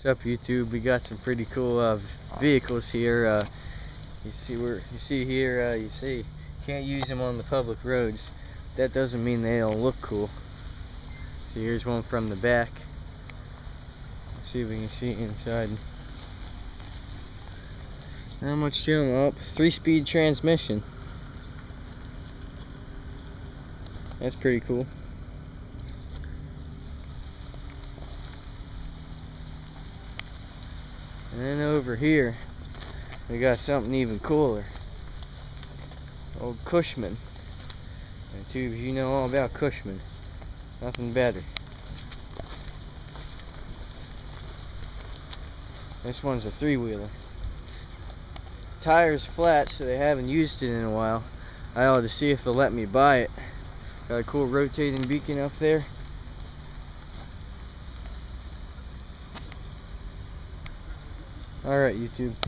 What's up, YouTube? We got some pretty cool vehicles here. You see can't use them on the public roads. That doesn't mean they don't look cool. So here's one from the back. Let's see if we can see inside. Not much to them. Oh, 3-speed transmission. That's pretty cool. And then over here, we got something even cooler. Old Cushman. And tubes, you know all about Cushman. Nothing better. This one's a 3-wheeler. Tire's flat, so they haven't used it in a while. I ought to see if they'll let me buy it. Got a cool rotating beacon up there. Alright, YouTube.